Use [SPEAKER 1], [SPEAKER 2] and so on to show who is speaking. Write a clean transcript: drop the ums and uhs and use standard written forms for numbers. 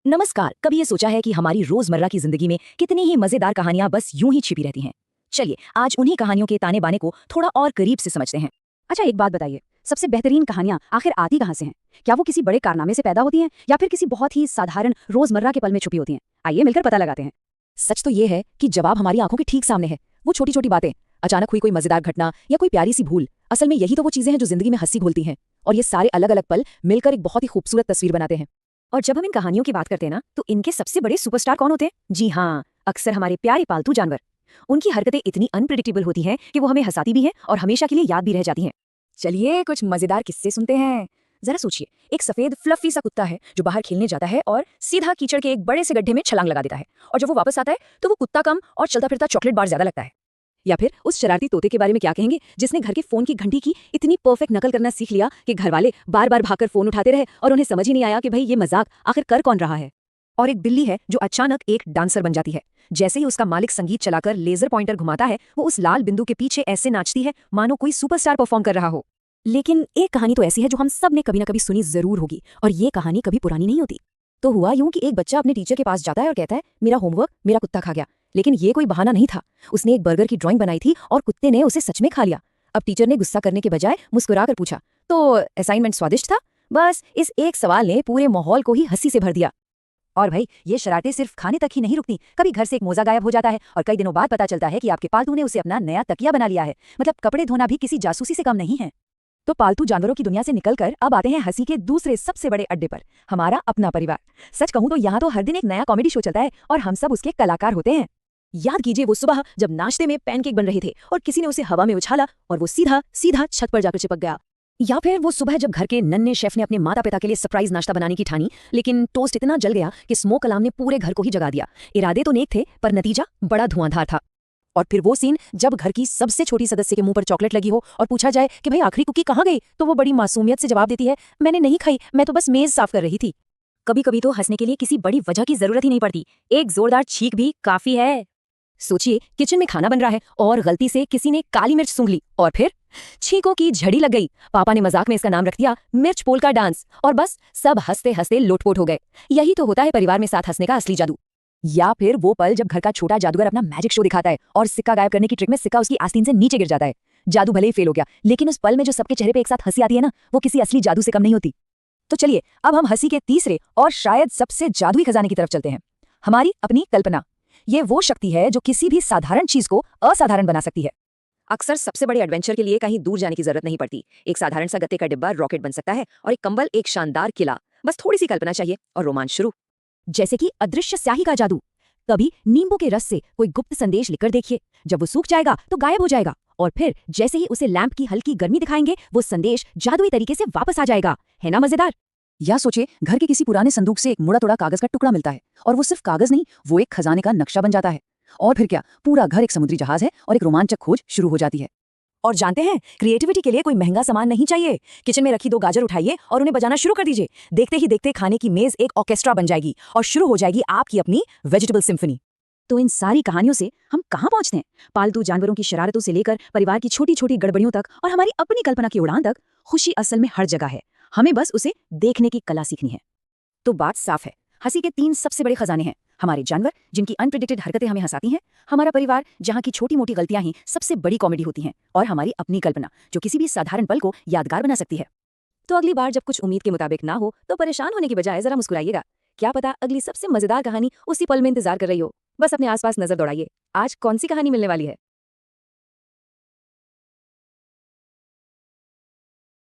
[SPEAKER 1] नमस्कार। कभी ये सोचा है कि हमारी रोजमर्रा की जिंदगी में कितनी ही मजेदार कहानियां बस यूं ही छिपी रहती हैं। चलिए आज उन्हीं कहानियों के ताने बाने को थोड़ा और करीब से समझते हैं।
[SPEAKER 2] अच्छा, एक बात बताइए, सबसे बेहतरीन कहानियां आखिर आती कहाँ से हैं? क्या वो किसी बड़े कारनामे से पैदा होती हैं या फिर किसी बहुत ही साधारण रोजमर्रा के पल में छुपी होती हैं? आइए मिलकर पता लगाते हैं।
[SPEAKER 1] सच तो ये है कि जवाब हमारी आंखों के ठीक सामने है। वो छोटी छोटी बातें, अचानक हुई कोई मजेदार घटना या कोई प्यारी सी भूल, असल में यही तो वो चीजें हैं जो जिंदगी में हंसी घोलती हैं। और ये सारे अलग अलग पल मिलकर एक बहुत ही खूबसूरत तस्वीर बनाते हैं। और जब हम इन कहानियों की बात करते हैं ना, तो इनके सबसे बड़े सुपरस्टार कौन होते हैं? जी हाँ, अक्सर हमारे प्यारे पालतू जानवर। उनकी हरकतें इतनी अनप्रिडिक्टेबल होती हैं कि वो हमें हंसाती भी हैं और हमेशा के लिए याद भी रह जाती हैं। चलिए कुछ मजेदार किस्से सुनते हैं। जरा सोचिए, एक सफेद फ्लफी सा कुत्ता है जो बाहर खेलने जाता है और सीधा कीचड़ के एक बड़े से गड्ढे में छलांग लगा देता है। और जब वो वापस आता है तो वो कुत्ता कम और चलता फिरता चॉकलेट बार ज्यादा लगता है। या फिर उस शरारती तोते के बारे में क्या कहेंगे जिसने घर के फोन की घंटी की इतनी परफेक्ट नकल करना सीख लिया कि घर वाले बार बार भागकर फोन उठाते रहे और उन्हें समझ ही नहीं आया कि भाई ये मजाक आखिर कर कौन रहा है। और एक बिल्ली है जो अचानक एक डांसर बन जाती है। जैसे ही उसका मालिक संगीत चलाकर लेजर पॉइंटर घुमाता है, वो उस लाल बिंदु के पीछे ऐसे नाचती है मानो कोई सुपरस्टार परफॉर्म कर रहा हो। लेकिन एक कहानी तो ऐसी है जो हम सब ने कभी ना कभी सुनी जरूर होगी, और ये कहानी कभी पुरानी नहीं होती। तो हुआ यूं कि एक बच्चा अपने टीचर के पास जाता है और कहता है, मेरा होमवर्क मेरा कुत्ता खा गया। लेकिन ये कोई बहाना नहीं था। उसने एक बर्गर की ड्राइंग बनाई थी और कुत्ते ने उसे सच में खा लिया। अब टीचर ने गुस्सा करने के बजाय मुस्कुराकर पूछा, तो असाइनमेंट स्वादिष्ट था? बस इस एक सवाल ने पूरे माहौल को ही हंसी से भर दिया। और भाई, ये शरारतें सिर्फ खाने तक ही नहीं रुकती। कभी घर से एक मोजा गायब हो जाता है और कई दिनों बाद पता चलता है कि आपके पालतू ने उसे अपना नया तकिया बना लिया है। मतलब कपड़े धोना भी किसी जासूसी से कम नहीं है। तो पालतू जानवरों की दुनिया से निकलकर अब आते हैं हंसी के दूसरे सबसे बड़े अड्डे पर, हमारा अपना परिवार। सच कहूं तो यहाँ तो हर दिन एक नया कॉमेडी शो चलता है और हम सब उसके कलाकार होते हैं। याद कीजिए वो सुबह जब नाश्ते में पैनकेक बन रहे थे और किसी ने उसे हवा में उछाला और वो सीधा सीधा छत पर जाकर चिपक गया। या फिर वो सुबह जब घर के नन्हे शेफ ने अपने माता पिता के लिए सरप्राइज नाश्ता बनाने की ठानी, लेकिन टोस्ट इतना जल गया कि स्मोक अलार्म ने पूरे घर को ही जगा दिया। इरादे तो नेक थे पर नतीजा बड़ा धुआंधार था। और फिर वो सीन जब घर की सबसे छोटी सदस्य के मुंह पर चॉकलेट लगी हो और पूछा जाए कि भाई आखिरी कुकी कहाँ गई, तो वो बड़ी मासूमियत से जवाब देती है, मैंने नहीं खाई, मैं तो बस मेज साफ कर रही थी। कभी कभी तो हंसने के लिए किसी बड़ी वजह की जरूरत ही नहीं पड़ती, एक जोरदार छींक भी काफी है। सोचिए, किचन में खाना बन रहा है और गलती से किसी ने काली मिर्च सूंघ ली और फिर छींकों की झड़ी लग गई। पापा ने मजाक में इसका नाम रख दिया मिर्च पोल डांस, और बस सब हंसते हंसते लोटपोट हो गए। यही तो होता है परिवार में साथ हंसने का असली जादू। या फिर वो पल जब घर का छोटा जादूगर अपना मैजिक शो दिखाता है और सिक्का गायब करने की ट्रिक में सिक्का उसकी आस्तीन से नीचे गिर जाता है। जादू भले ही फेल हो गया, लेकिन उस पल में जो सबके चेहरे पे एक साथ हंसी आती है ना, वो किसी असली जादू से कम नहीं होती। तो चलिए अब हम हंसी के तीसरे और शायद सबसे जादुई खजाने की तरफ चलते हैं, हमारी अपनी कल्पना। ये वो शक्ति है जो किसी भी साधारण चीज को असाधारण बना सकती है। अक्सर सबसे बड़े एडवेंचर के लिए कहीं दूर जाने की जरूरत नहीं पड़ती। एक साधारण सा गत्ते का डिब्बा रॉकेट बन सकता है और एक कंबल एक शानदार किला। बस थोड़ी सी कल्पना चाहिए और रोमांच शुरू। जैसे कि अदृश्य स्याही का जादू। कभी नींबू के रस से कोई गुप्त संदेश लिखकर देखिए, जब वो सूख जाएगा तो गायब हो जाएगा, और फिर जैसे ही उसे लैंप की हल्की गर्मी दिखाएंगे वो संदेश जादुई तरीके से वापस आ जाएगा। है ना मजेदार? या सोचिए, घर के किसी पुराने संदूक से एक मुड़ा तोड़ा कागज का टुकड़ा मिलता है और वो सिर्फ कागज नहीं, वो एक खजाने का नक्शा बन जाता है। और फिर क्या, पूरा घर एक समुद्री जहाज है और एक रोमांचक खोज शुरू हो जाती है। और जानते हैं, क्रिएटिविटी के लिए कोई महंगा सामान नहीं चाहिए। किचन में रखी 2 गाजर उठाइए और उन्हें बजाना शुरू कर दीजिए। देखते ही देखते खाने की मेज एक ऑर्केस्ट्रा बन जाएगी और शुरू हो जाएगी आपकी अपनी वेजिटेबल सिम्फनी। तो इन सारी कहानियों से हम कहाँ पहुंचते हैं? पालतू जानवरों की शरारतों से लेकर परिवार की छोटी छोटी गड़बड़ियों तक और हमारी अपनी कल्पना की उड़ान तक, खुशी असल में हर जगह है। हमें बस उसे देखने की कला सीखनी है। तो बात साफ है, हंसी के 3 सबसे बड़े खजाने हैं। हमारे जानवर जिनकी अनप्रिडिक्टेड हरकतें हमें हंसाती हैं, हमारा परिवार जहाँ की छोटी मोटी गलतियां ही सबसे बड़ी कॉमेडी होती हैं, और हमारी अपनी कल्पना जो किसी भी साधारण पल को यादगार बना सकती है। तो अगली बार जब कुछ उम्मीद के मुताबिक ना हो तो परेशान होने की बजाय जरा मुस्कुराइएगा। क्या पता अगली सबसे मजेदार कहानी उसी पल में इंतजार कर रही हो। बस अपने आसपास नजर दौड़ाइए, आज कौन सी कहानी मिलने वाली है।